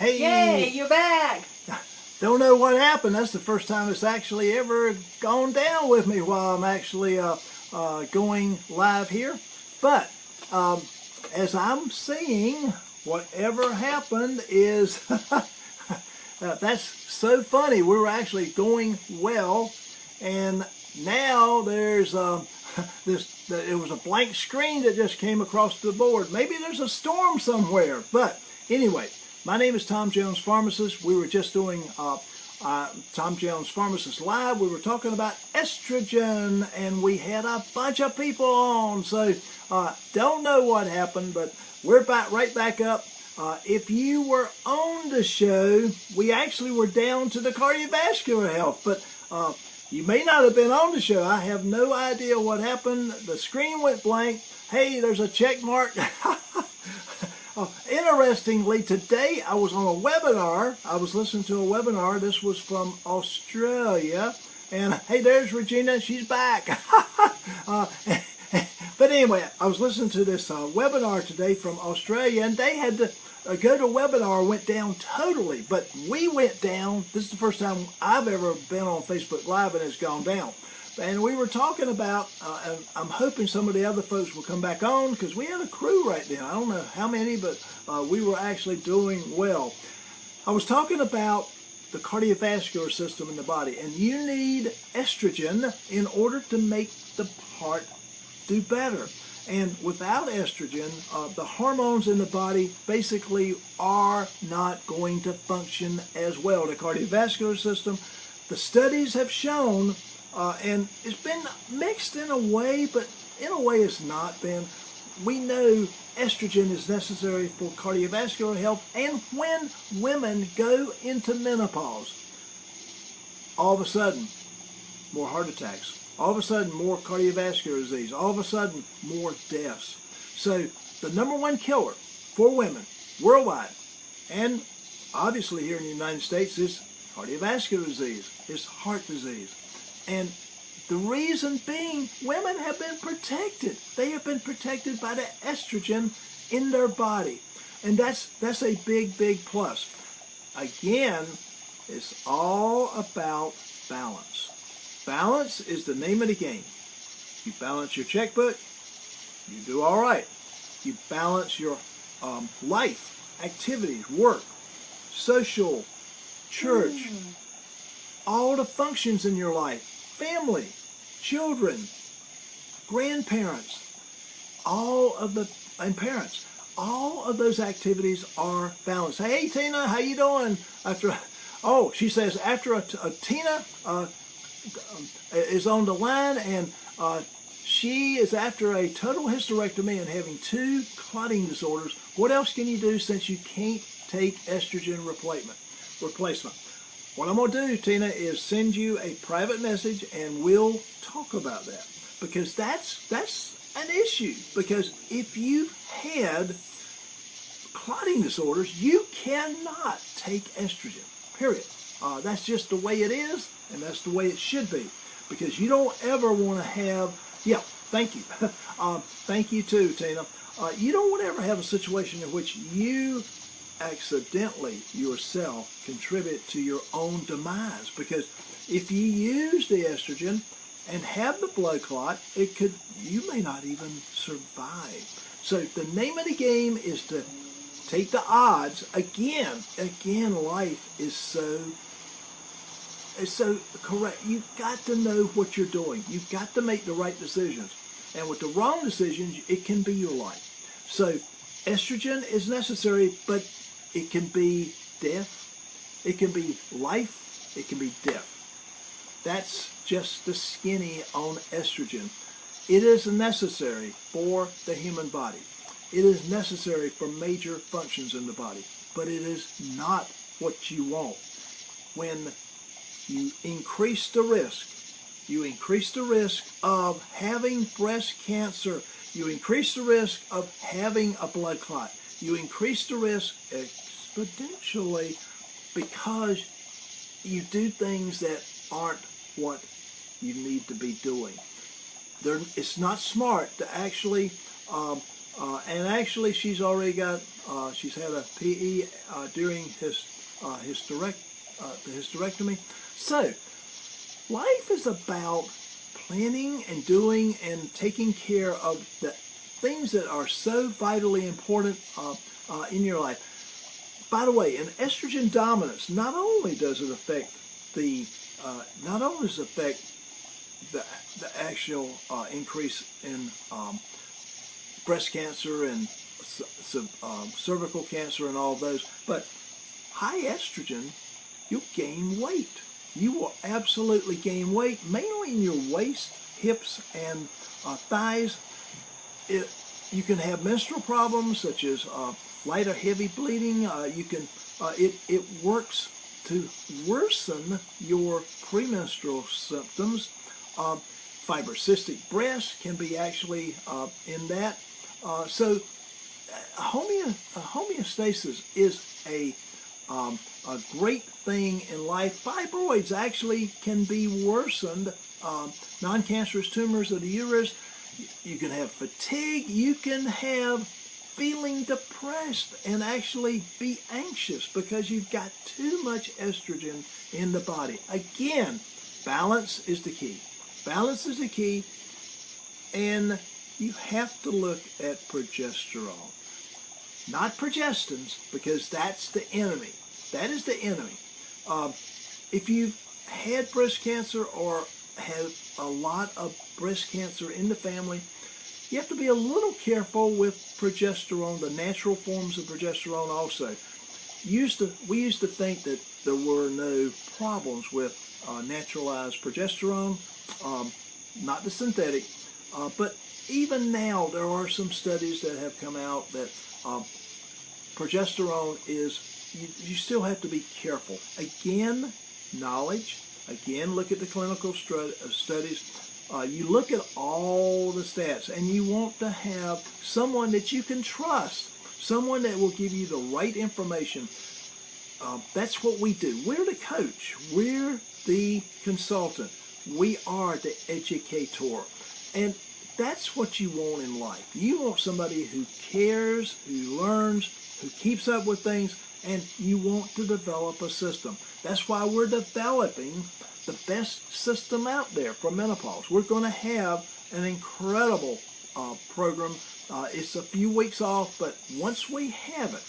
Hey! Yay, you're back! Don't know what happened. That's the first time it's actually ever gone down with me while I'm actually going live here. But as I'm seeing, whatever happened is that's so funny. We were actually going well, and now there's it was a blank screen that just came across the board. Maybe there's a storm somewhere. But anyway, my name is Tom Jones Pharmacist. We were just doing Tom Jones Pharmacist Live. We were talking about estrogen, and we had a bunch of people on. So don't know what happened, but we're right back up. If you were on the show, we actually were down to the cardiovascular health, but you may not have been on the show. I have no idea what happened. The screen went blank. Hey, there's a check mark. Interestingly, today I was on a webinar. I was listening to a webinar. This was from Australia. And hey, there's Regina. She's back. But anyway, I was listening to this webinar today from Australia, and they had to go to webinar went down totally. But we went down. This is the first time I've ever been on Facebook Live and it's gone down. And we were talking about, and I'm hoping some of the other folks will come back on because we had a crew right then. I don't know how many, but we were actually doing well. I was talking about the cardiovascular system in the body, and you need estrogen in order to make the heart do better. And without estrogen, the hormones in the body basically are not going to function as well. The cardiovascular system, the studies have shown, and it's been mixed in a way, but in a way it's not been. We know estrogen is necessary for cardiovascular health, and when women go into menopause, all of a sudden, more heart attacks. All of a sudden, more cardiovascular disease. All of a sudden, more deaths. So the number one killer for women worldwide, and obviously here in the United States, is cardiovascular disease, is heart disease. And the reason being, women have been protected. They have been protected by the estrogen in their body. And that's a big, big plus. Again, it's all about balance. Balance is the name of the game. You balance your checkbook, you do all right. You balance your life, activities, work, social, church, all the functions in your life, family, children, grandparents, and parents. All of those activities are balanced. Hey, Tina, how you doing? She says after Tina is on the line, and she is after a total hysterectomy and having 2 clotting disorders. What else can you do since you can't take estrogen replacement? What I'm going to do, Tina, is send you a private message, and we'll talk about that, because that's an issue. Because if you've had clotting disorders, you cannot take estrogen, period. That's just the way it is, and that's the way it should be, because you don't ever want to have, thank you. Thank you too, Tina. You don't want to ever have a situation in which you accidentally yourself contribute to your own demise, because if you use the estrogen and have the blood clot, you may not even survive. So the name of the game is to take the odds. Again, life is so correct. You've got to know what you're doing. You've got to make the right decisions. And with the wrong decisions, it can be your life. So estrogen is necessary, but it can be death. It can be life. It can be death. That's just the skinny on estrogen. It is necessary for the human body. It is necessary for major functions in the body, but it is not what you want. When you increase the risk of having breast cancer. You increase the risk of having a blood clot. You increase the risk exponentially because you do things that aren't what you need to be doing. It's not smart to actually And actually, she's already got, she's had a PE during the hysterectomy. So, life is about planning and doing and taking care of the things that are so vitally important in your life. By the way, in estrogen dominance, not only does it affect the actual increase in breast cancer and cervical cancer and all those, but high estrogen, you'll gain weight. You will absolutely gain weight, mainly in your waist, hips, and thighs. You can have menstrual problems such as light or heavy bleeding. It works to worsen your premenstrual symptoms. Fibrocystic breast can be actually in that. So homeostasis is a great thing in life. Fibroids actually can be worsened. Non-cancerous tumors of the uterus. You can have fatigue. You can have feeling depressed and actually be anxious because you've got too much estrogen in the body. Again, balance is the key. Balance is the key, and you have to look at progesterone, not progestins, because that's the enemy. That is the enemy. If you've had breast cancer or have a lot of breast cancer in the family, you have to be a little careful with progesterone, the natural forms of progesterone also. We used to think that there were no problems with naturalized progesterone, not the synthetic, but even now there are some studies that have come out that progesterone is, you still have to be careful. Again, knowledge. Again, look at the clinical studies. You look at all the stats, and you want to have someone that you can trust, someone that will give you the right information. That's what we do. We're the coach. We're the consultant. We are the educator. And that's what you want in life. You want somebody who cares, who learns, who keeps up with things, and you want to develop a system. That's why we're developing the best system out there for menopause. We're going to have an incredible program. It's a few weeks off, but once we have it,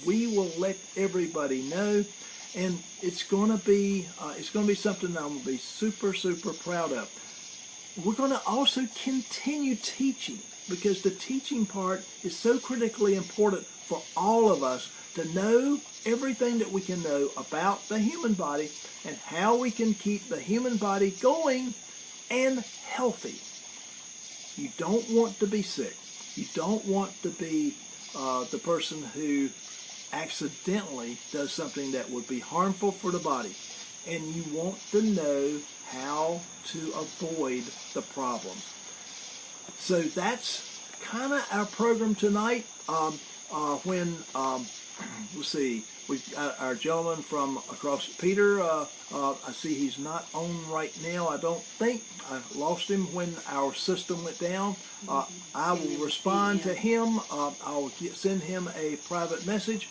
we will let everybody know, and it's going to be something that I'm going to be super, super proud of. We're going to also continue teaching, because the teaching part is so critically important for all of us to know everything that we can know about the human body and how we can keep the human body going and healthy. You don't want to be sick. You don't want to be the person who accidentally does something that would be harmful for the body. And you want to know how to avoid the problems. So that's kind of our program tonight. Let's see, we've got our gentleman from across, Peter. I see he's not on right now. I don't think. I lost him when our system went down. I will respond to him. I'll send him a private message.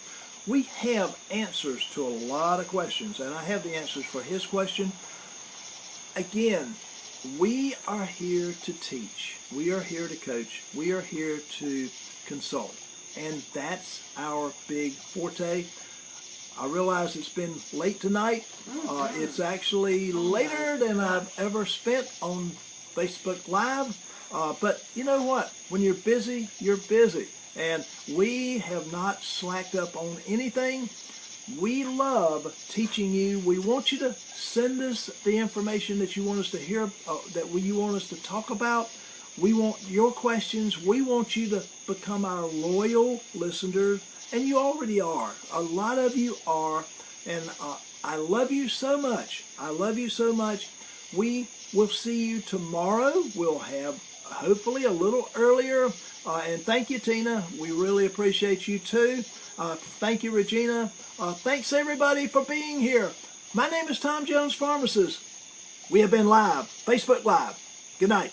We have answers to a lot of questions, and I have the answers for his question. Again, we are here to teach. We are here to coach. We are here to consult. And that's our big forte. I realize it's been late tonight. It's actually later than I've ever spent on Facebook Live. But you know what? When you're busy, you're busy. And we have not slacked up on anything. We love teaching you. We want you to send us the information that you want us to hear, you want us to talk about. We want your questions. We want you to become our loyal listeners, and you already are. A lot of you are, and I love you so much. I love you so much. We will see you tomorrow. We'll have hopefully a little earlier. And thank you, Tina. We really appreciate you too. Thank you, Regina. Thanks everybody for being here. My name is Tom Jones Pharmacist. We have been live, Facebook Live. Good night.